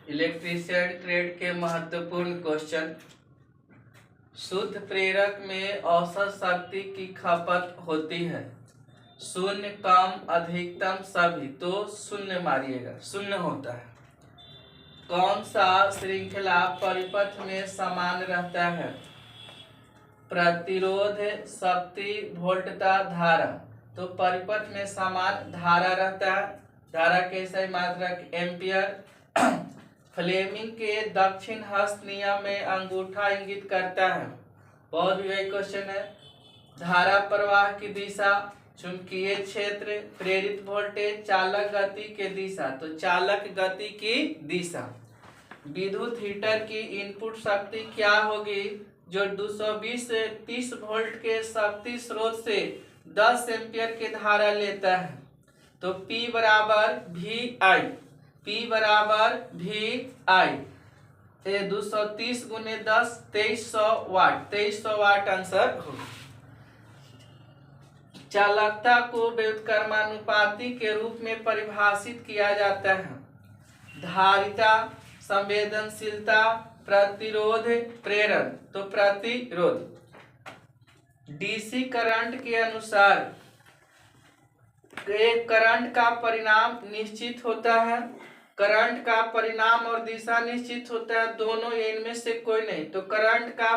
Electrician trade के महत्वपूर्ण question. शुद्ध प्रेरक में औसत शक्ति की खपत होती है शून्य, कम, अधिकतम, सभी। तो शून्य मारिएगा, शून्य होता है। कौन सा श्रृंखला परिपथ में समान रहता है? प्रतिरोध, शक्ति, वोल्टता, धारा। तो परिपथ में समान धारा रहता है। धारा के सही मात्रक एम्पियर। फ्लेमिंग के दक्षिण हस्त नियम में अंगूठा इंगित करता है। बहुत विवेक क्वेश्चन है। धारा प्रवाह की दिशा, चुंबकीय क्षेत्र, प्रेरित वोल्टेज, चालक गति की दिशा। तो चालक गति की दिशा। विद्युत हीटर की इनपुट शक्ति क्या होगी जो 220 से 30 वोल्ट के शक्ति स्रोत से 10 एम्पियर की धारा लेता है? तो P बराबर VI। P बराबर VI। 230 गुने 10 2300 वाट। 2300 वाट आंसर होगा। चालकता को व्युत्क्रमानुपाती के रूप में परिभाषित किया जाता है। धारिता, संवेदनशीलता, प्रतिरोध, प्रेरण। तो प्रतिरोध। डीसी करंट के अनुसार एक करंट का परिणाम निश्चित होता है, करंट का परिणाम और दिशा निश्चित होता है, दोनों इनमें से कोई नहीं। तो करंट का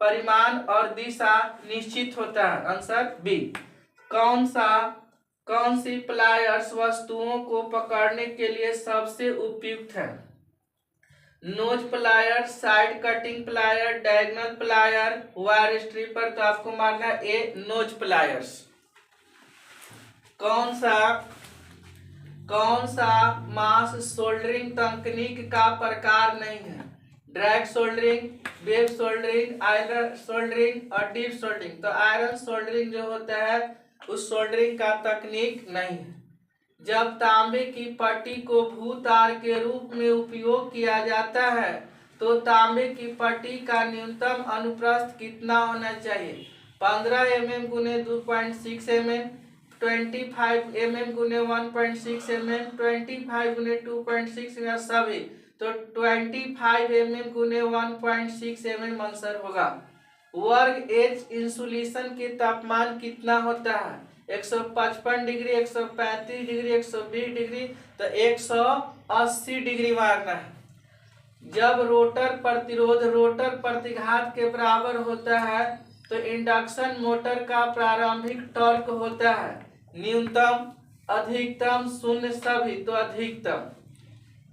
परिमाण और दिशा निश्चित होता है, आंसर बी। कौन सी प्लायर्स वस्तुओं को पकड़ने के लिए सबसे उपयुक्त है? Knows plier, side cutting plier, diagonal plier, wire stripper. तो आपको मारना ए नोज प्लायर्स। कौन सा मास सोल्डरिंग तकनीक का प्रकार नहीं है? Drag soldering, web soldering, iron soldering और डीप सोल्डरिंग। तो आयरन सोल्डरिंग जो होता है उस सोल्डरिंग का तकनीक नहीं है। जब तांबे की पट्टी को भूतार के रूप में उपयोग किया जाता है तो तांबे की पट्टी का न्यूनतम अनुप्रस्थ कितना होना चाहिए? 15 mm गुने 2.6 mm, 25 mm गुने 1.6 mm, 25 गुने 2.6 या सभी। तो 25 mm गुने 1.6 mm आंसर होगा। वर्ग एच इंसुलेशन के तापमान कितना होता है? 155 डिग्री, 135 डिग्री, 120 डिग्री। तो 180 डिग्री मारना है। जब रोटर प्रतिरोध रोटर प्रतिघात के बराबर होता है तो इंडक्शन मोटर का प्रारंभिक टॉर्क होता है न्यूनतम, अधिकतम, शून्य, सभी। तो अधिकतम।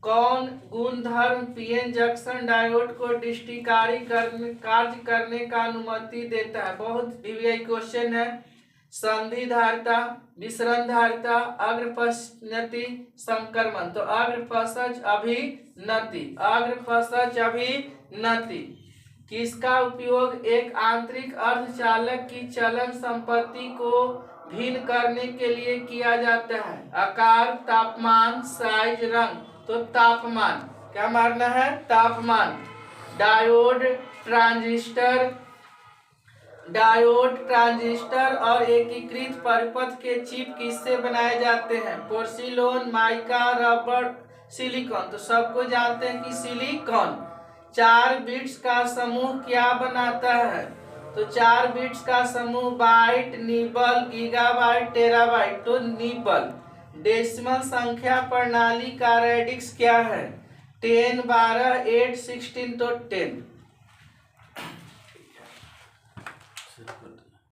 कौन गुणधर्म पीएन जंक्शन डायोड को डिस्टिकारी कार्य करने का अनुमति देता है? बहुत विवेक क्वेश्चन है। संधि धारिता, विसरण धारिता, अग्रपश्चनति, संक्रमण। तो अग्रपश्च अभिनति, अग्रपश्च अभिनति। किसका उपयोग एक आंतरिक अर्धचालक की चलन संपत्ति को भिन्न करने के लिए किया जाता है? आकार, तापमान, साइज, रंग। तो तापमान। क्या मारना है? तापमान। डायोड, ट्रांजिस्टर और एकीकृत परिपथ के चिप किससे बनाए जाते हैं? पोर्सिलोन, माइका, रबर, सिलिकॉन। तो सबको जानते हैं कि सिलिकॉन। 4 बिट्स का समूह क्या बनाता है? तो 4 बिट्स का समूह बाइट, निबल, गीगाबाइट, टेराबाइट। तो निबल। डेसिमल संख्या प्रणाली का रेडिक्स क्या है? 10, 12, 8, 16। तो 10।